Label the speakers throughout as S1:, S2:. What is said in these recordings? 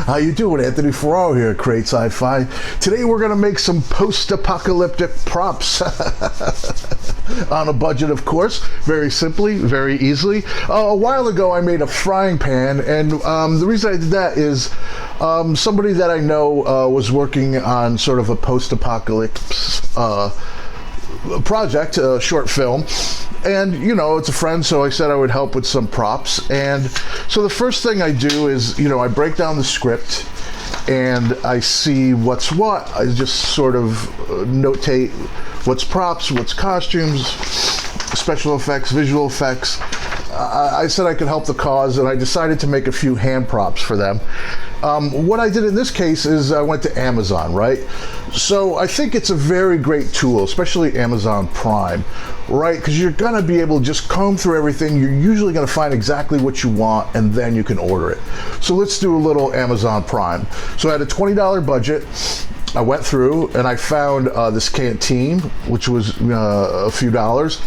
S1: How you doing? Anthony Ferraro here at Create Sci-Fi. Today we're going to make some post-apocalyptic props. On a budget, of course. Very simply, very easily. A while ago I made a frying pan, and the reason I did that is somebody that I know was working on sort of a post-apocalypse project, a short film, and you know, it's a friend, so I said I would help with some props. And so the first thing I do is, you know, I break down the script and I see what's what. I just sort of notate what's props, what's costumes, special effects, visual effects. I said I could help the cause, and I decided to make a few hand props for them. What I did in this case is I went to Amazon, right? So I think it's a very great tool, especially Amazon Prime, right? Because you're gonna be able to just comb through everything. You're usually gonna find exactly what you want, and then you can order it. So let's do a little Amazon Prime. So I had a $20 budget. I went through and I found this canteen, which was a few dollars.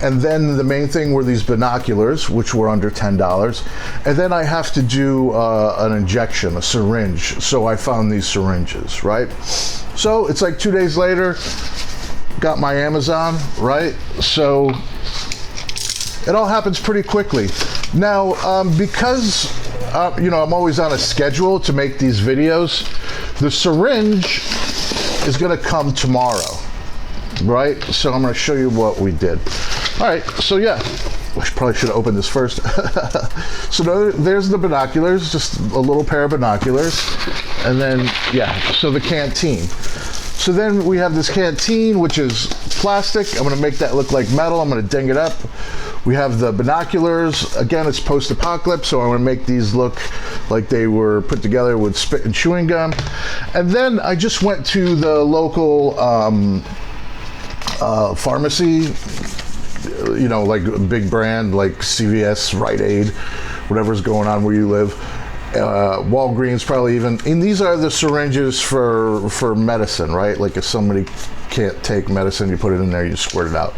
S1: And then the main thing were these binoculars, which were under $10. And then I have to do an injection, a syringe. So I found these syringes, right? So it's like 2 days later, got my Amazon, right? So it all happens pretty quickly. Now, because you know, I'm always on a schedule to make these videos, the syringe is gonna come tomorrow, right? So I'm gonna show you what we did. All right, so yeah, I probably should have opened this first. So there's the binoculars, just a little pair of binoculars. And then, yeah, so the canteen. So then we have this canteen, which is plastic. I'm gonna make that look like metal. I'm gonna ding it up. We have the binoculars. Again, it's post-apocalypse, so I want to make these look like they were put together with spit and chewing gum. And then I just went to the local pharmacy, you know, like a big brand like CVS, Rite Aid, whatever's going on where you live. Walgreens probably even. And these are the syringes for medicine, right? Like if somebody can't take medicine, you put it in there, you squirt it out.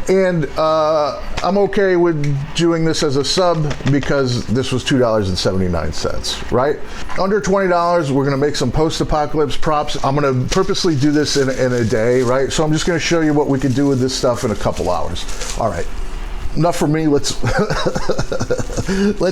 S1: And I'm okay with doing this as a sub because this was $2.79, right? Under $20, we're gonna make some post-apocalypse props. I'm gonna purposely do this in a day, right? So I'm just gonna show you what we can do with this stuff in a couple hours. All right. Enough for me, let's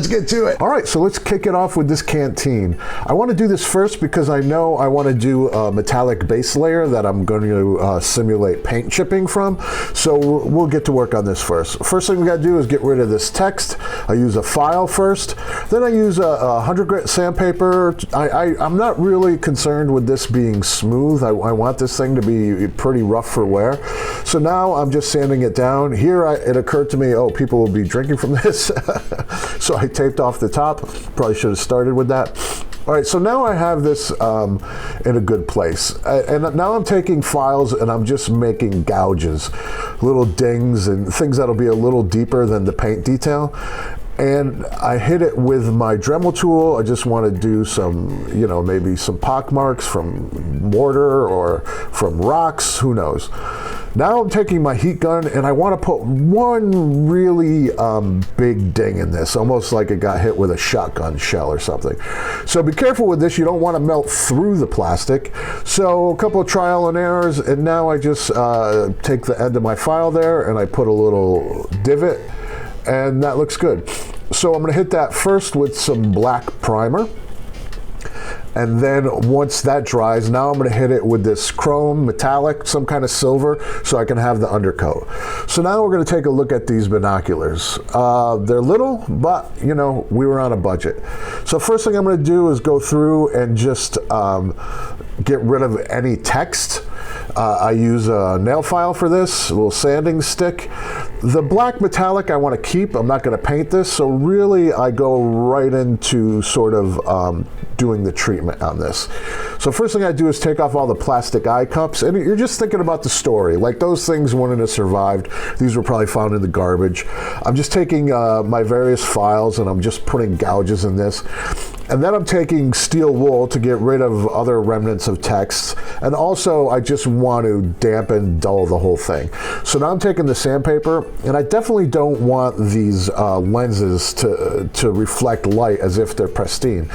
S1: get to it. All right, so let's kick it off with this canteen. I want to do this first because I know I want to do a metallic base layer that I'm going to simulate paint chipping from. So we'll get to work on this first. First thing we got to do is get rid of this text. I use a file first. Then I use a 100 grit sandpaper. I'm not really concerned with this being smooth. I want this thing to be pretty rough for wear. So now I'm just sanding it down. Here it occurred to me, oh, people will be drinking from this. So I taped off the top. Probably should have started with that. All right, so now I have this in a good place. And now I'm taking files and I'm just making gouges, little dings and things that'll be a little deeper than the paint detail. And I hit it with my Dremel tool. I just want to do some, you know, maybe some pock marks from mortar or from rocks, who knows. Now I'm taking my heat gun and I want to put one really big ding in this, almost like it got hit with a shotgun shell or something. So be careful with this. You don't want to melt through the plastic. So a couple of trial and errors, and now I just take the end of my file there and I put a little divot, and that looks good. So I'm going to hit that first with some black primer. And then once that dries, now I'm going to hit it with this chrome metallic, some kind of silver, so I can have the undercoat. So now we're going to take a look at these binoculars. They're little, but you know, we were on a budget. So first thing I'm going to do is go through and just get rid of any text. I use a nail file for this, a little sanding stick. The black metallic I want to keep. I'm not going to paint this, so really I go right into sort of doing the treatment on this. So first thing I do is take off all the plastic eye cups, and you're just thinking about the story. Like, those things wouldn't have survived. These were probably found in the garbage. I'm just taking my various files, and I'm just putting gouges in this. And then I'm taking steel wool to get rid of other remnants of text. And also, I just want to dampen, dull the whole thing. So now I'm taking the sandpaper, and I definitely don't want these lenses to reflect light as if they're pristine.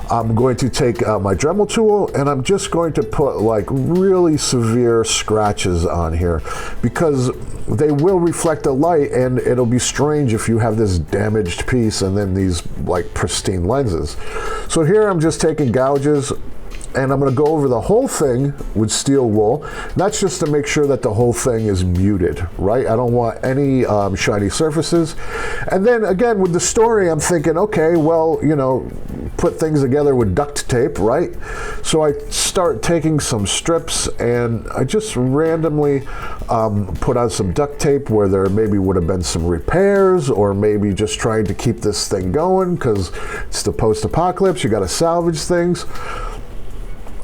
S1: I'm going to take my Dremel tool, and I'm just going to put like really severe scratches on here, because they will reflect the light, and it'll be strange if you have this damaged piece and then these like pristine lenses. So here I'm just taking gouges, and I'm going to go over the whole thing with steel wool. That's just to make sure that the whole thing is muted, right? I don't want any shiny surfaces. And then again, with the story, I'm thinking, okay, well, you know, put things together with duct tape, right? So I start taking some strips, and I just randomly put on some duct tape where there maybe would have been some repairs, or maybe just trying to keep this thing going because it's the post-apocalypse, you got to salvage things.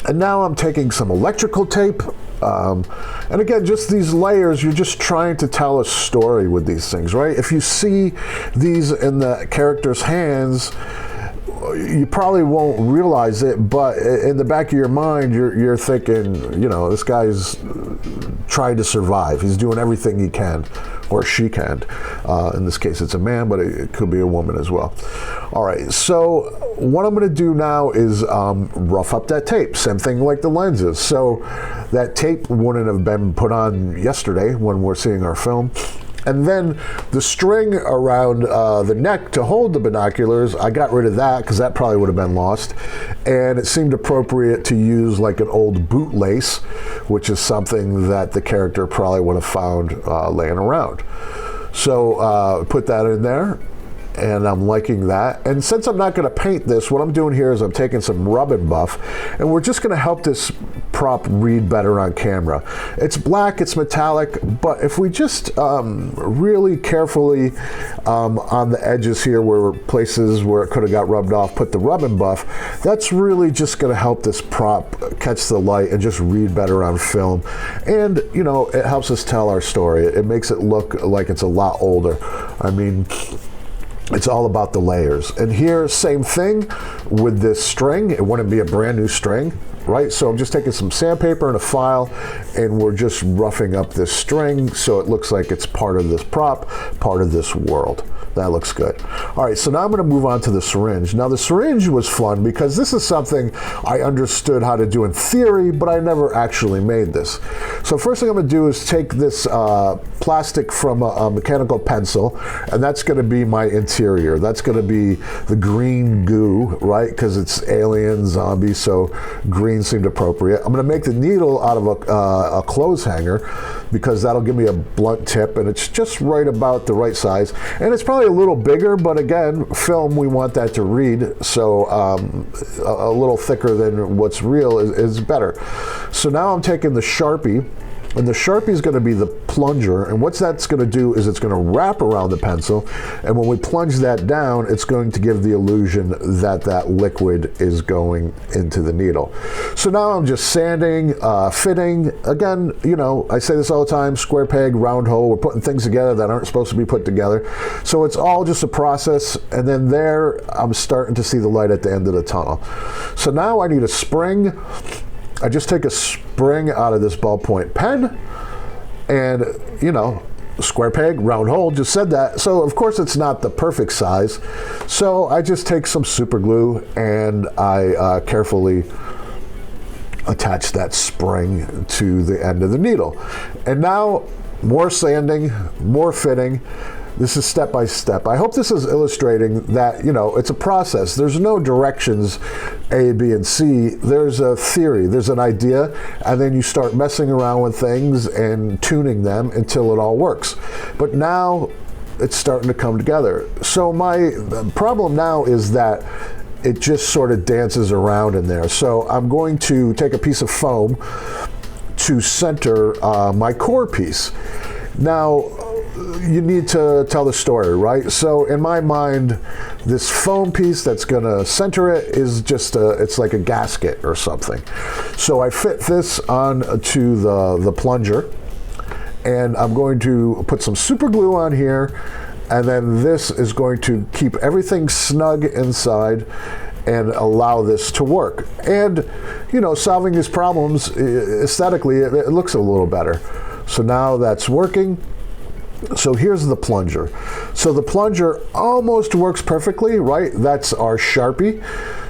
S1: And now I'm taking some electrical tape. And again, just these layers, you're just trying to tell a story with these things, right? If you see these in the character's hands, you probably won't realize it, but in the back of your mind, you're thinking, you know, this guy's trying to survive. He's doing everything he can, or she can. In this case, it's a man, but it could be a woman as well. All right, so what I'm going to do now is rough up that tape. Same thing like the lenses. So that tape wouldn't have been put on yesterday when we're seeing our film. And then the string around the neck to hold the binoculars, I got rid of that because that probably would have been lost. And it seemed appropriate to use like an old bootlace, which is something that the character probably would have found laying around. So put that in there, and I'm liking that. And since I'm not going to paint this, what I'm doing here is I'm taking some rub and buff, and we're just going to help this prop read better on camera. It's black, it's metallic, but if we just really carefully on the edges here, where places where it could have got rubbed off, put the rub and buff, that's really just going to help this prop catch the light and just read better on film. And, you know, it helps us tell our story. It makes it look like it's a lot older. I mean, it's all about the layers. And here, same thing with this string. It wouldn't be a brand new string, right? So I'm just taking some sandpaper and a file, and we're just roughing up this string so it looks like it's part of this prop, part of this world. That looks good. All right, so now I'm going to move on to the syringe. Now the syringe was fun because this is something I understood how to do in theory, but I never actually made this. So first thing I'm going to do is take this plastic from a mechanical pencil, and that's going to be my interior. That's going to be the green goo, right? Because it's alien, zombie, so green seemed appropriate. I'm going to make the needle out of a clothes hanger because that'll give me a blunt tip, and it's just right about the right size. And it's probably a little bigger, but again, film, we want that to read, so a little thicker than what's real is better. So now I'm taking the Sharpie, and the Sharpie is going to be the plunger, and what that's going to do is it's going to wrap around the pencil, and when we plunge that down, it's going to give the illusion that that liquid is going into the needle. So now I'm just sanding, fitting. Again, you know, I say this all the time, square peg, round hole. We're putting things together that aren't supposed to be put together. So it's all just a process, and then there, I'm starting to see the light at the end of the tunnel. So now I need a spring. I just take a spring out of this ballpoint pen, and, you know, square peg, round hole, just said that. So of course it's not the perfect size. So I just take some super glue, and I carefully attach that spring to the end of the needle. And now more sanding, more fitting. This is step by step. I hope this is illustrating that, you know, it's a process. There's no directions A, B, and C. There's a theory, there's an idea, and then you start messing around with things and tuning them until it all works. But now it's starting to come together. So my problem now is that it just sort of dances around in there. So I'm going to take a piece of foam to center my core piece. Now, you need to tell the story, right? So in my mind, this foam piece that's going to center it is just it's like a gasket or something. So I fit this onto the plunger, and I'm going to put some super glue on here, and then this is going to keep everything snug inside and allow this to work. And, you know, solving these problems aesthetically, it looks a little better. So now that's working. So here's the plunger. So the plunger almost works perfectly, right? That's our Sharpie.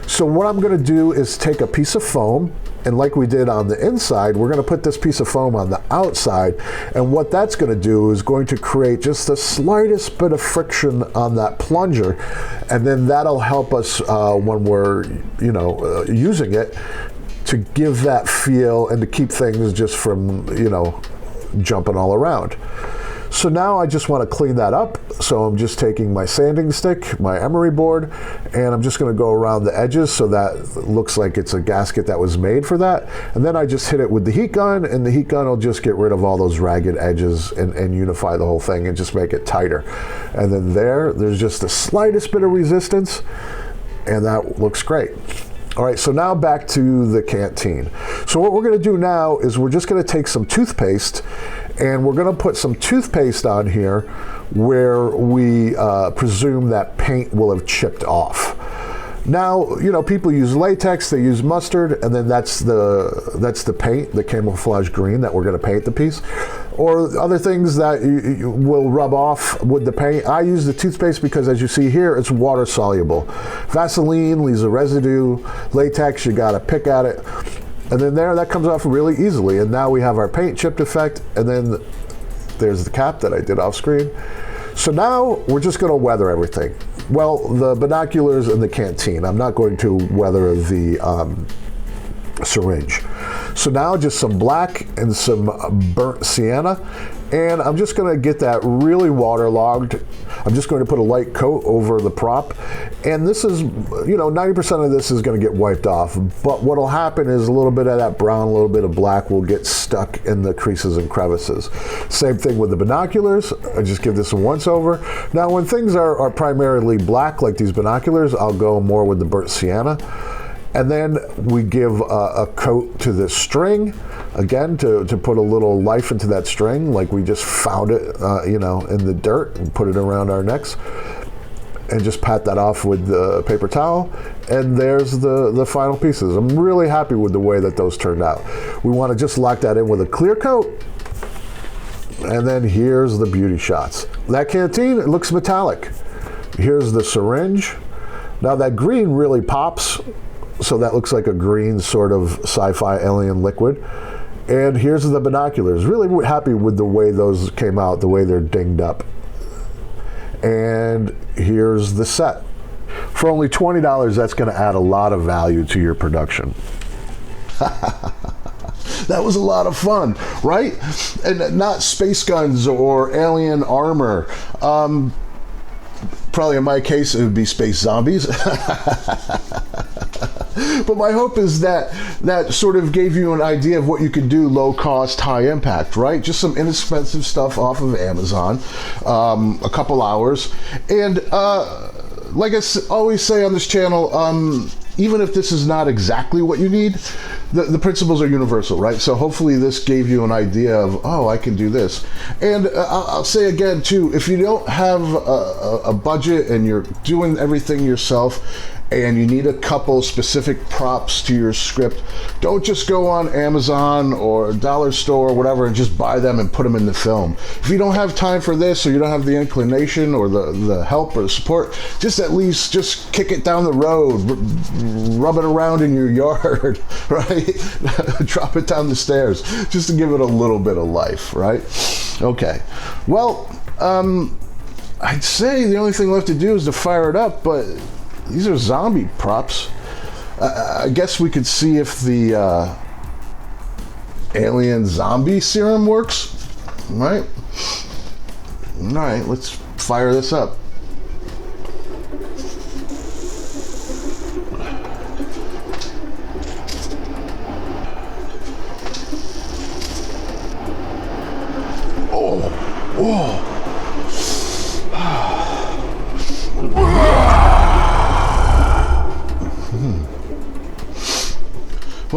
S1: So what I'm gonna do is take a piece of foam, and like we did on the inside, we're gonna put this piece of foam on the outside, and what that's gonna do is going to create just the slightest bit of friction on that plunger, and then that'll help us when we're, you know, using it, to give that feel and to keep things just from, you know, jumping all around. So now I just want to clean that up. So I'm just taking my sanding stick, my emery board, and I'm just going to go around the edges so that looks like it's a gasket that was made for that. And then I just hit it with the heat gun, and the heat gun will just get rid of all those ragged edges and unify the whole thing and just make it tighter. And then there's just the slightest bit of resistance, and that looks great. All right, so now back to the canteen. So what we're gonna do now is we're just gonna take some toothpaste, and we're gonna put some toothpaste on here where we presume that paint will have chipped off. Now, you know, people use latex, they use mustard, and then that's the paint, the camouflage green that we're gonna paint the piece. Or other things that you will rub off with the paint. I use the toothpaste because, as you see here, it's water soluble. Vaseline leaves a residue. Latex, you gotta pick at it. And then that comes off really easily. And now we have our paint chipped effect, and then there's the cap that I did off screen. So now we're just gonna weather everything. Well, the binoculars and the canteen. I'm not going to weather the syringe. So now just some black and some burnt sienna, and I'm just going to get that really waterlogged. I'm just going to put a light coat over the prop, and this is, you know, 90% of this is going to get wiped off, but what'll happen is a little bit of that brown, a little bit of black will get stuck in the creases and crevices. Same thing with the binoculars. I just give this a once over. Now when things are primarily black, like these binoculars, I'll go more with the burnt sienna. And then we give a coat to this string, again, to put a little life into that string, like we just found it, you know, in the dirt, and put it around our necks, and just pat that off with the paper towel. And there's the final pieces. I'm really happy with the way that those turned out. We want to just lock that in with a clear coat. And then here's the beauty shots. That canteen, it looks metallic. Here's the syringe. Now that green really pops. So that looks like a green sort of sci-fi alien liquid. And here's the binoculars. Really happy with the way those came out, the way they're dinged up. And here's the set. For only $20, that's going to add a lot of value to your production. That was a lot of fun, right? And not space guns or alien armor. Probably in my case, it would be space zombies. But my hope is that sort of gave you an idea of what you could do low cost, high impact, right? Just some inexpensive stuff off of Amazon, a couple hours. And like I always say on this channel, even if this is not exactly what you need, the principles are universal, right? So hopefully this gave you an idea of, oh, I can do this. And I'll say again too, if you don't have a budget and you're doing everything yourself, and you need a couple specific props to your script, don't just go on Amazon or dollar store or whatever and just buy them and put them in the film. If you don't have time for this, or you don't have the inclination or the help or the support, just at least just kick it down the road, rub it around in your yard, right? Drop it down the stairs, just to give it a little bit of life, right? Okay, well, I'd say the only thing left to do is to fire it up, but these are zombie props. I guess we could see if the alien zombie serum works, right? All right, let's fire this up. Oh, whoa.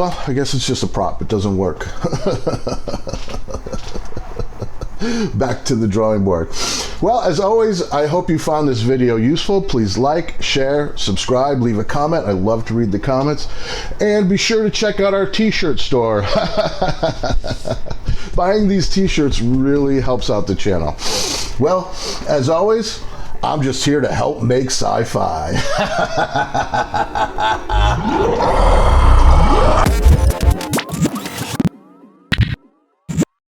S1: Well, I guess it's just a prop. It doesn't work. Back to the drawing board. Well, as always, I hope you found this video useful. Please like, share, subscribe, leave a comment. I love to read the comments. And be sure to check out our t-shirt store. Buying these t-shirts really helps out the channel. Well, as always, I'm just here to help make sci-fi.